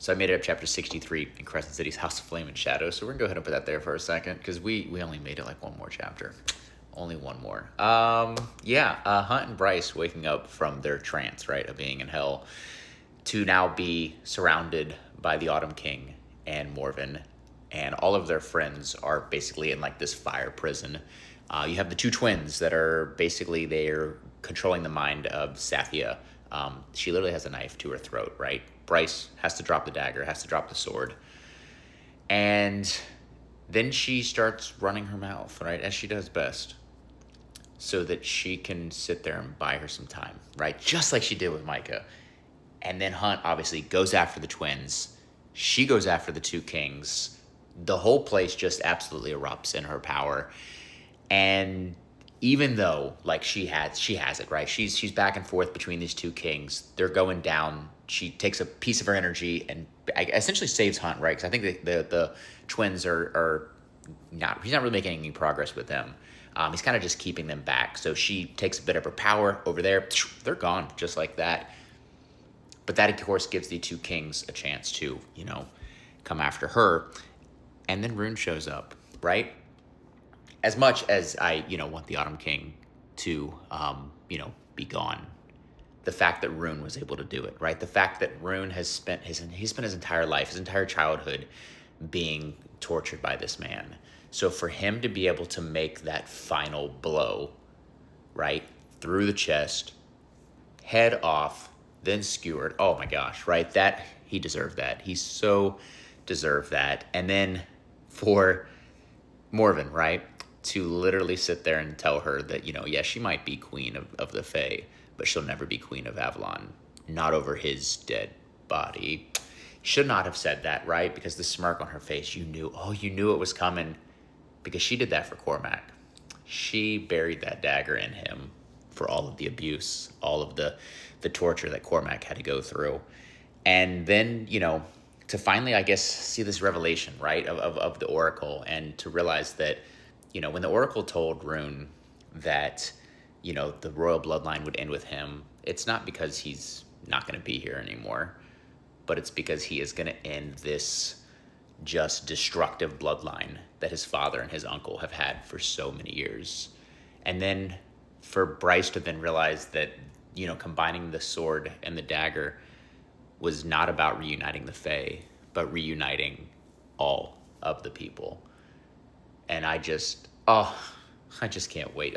So I made it up chapter 63 in Crescent City's House of Flame and Shadow. So we're going to go ahead and put that there for a second because we only made it like one more chapter. Only one more. Hunt and Bryce waking up from their trance, right, of being in hell to now be surrounded by the Autumn King and Morven. And all of their friends are basically in like this fire prison. You have the two twins that are basically, they're controlling the mind of Sathia. She literally has a knife to her throat, right? Bryce has to drop the dagger, has to drop the sword. And then she starts running her mouth, right, as she does best, so that she can sit there and buy her some time, right? Just like she did with Micah. And then Hunt obviously goes after the twins. She goes after the two kings. The whole place just absolutely erupts in her power. And even though like she has it, right? She's back and forth between these two kings. They're going down. She takes a piece of her energy and essentially saves Hunt, right? Because I think the twins are not. He's not really making any progress with them. He's kind of just keeping them back. So she takes a bit of her power over there. They're gone just like that. But that, of course, gives the two kings a chance to, come after her. And then Ruhn shows up, right? As much as I, want the Autumn King to, be gone, the fact that Ruhn was able to do it, right? The fact that Ruhn has spent his entire life, his entire childhood being tortured by this man. So for him to be able to make that final blow, right, through the chest, head off, then skewered. Oh my gosh, right? That, he deserved that. He so deserved that. And then for Morven, right, to literally sit there and tell her that, she might be queen of the Fae, but she'll never be queen of Avalon. Not over his dead body. Should not have said that, right? Because the smirk on her face, you knew it was coming, because she did that for Cormac. She buried that dagger in him for all of the abuse, all of the torture that Cormac had to go through. And then, to finally, I guess, see this revelation, right, of the Oracle, and to realize that, when the Oracle told Ruhn that, the royal bloodline would end with him, it's not because he's not going to be here anymore, but it's because he is going to end this just destructive bloodline that his father and his uncle have had for so many years. And then for Bryce to then realize that, combining the sword and the dagger was not about reuniting the Fae, but reuniting all of the people. And I just can't wait.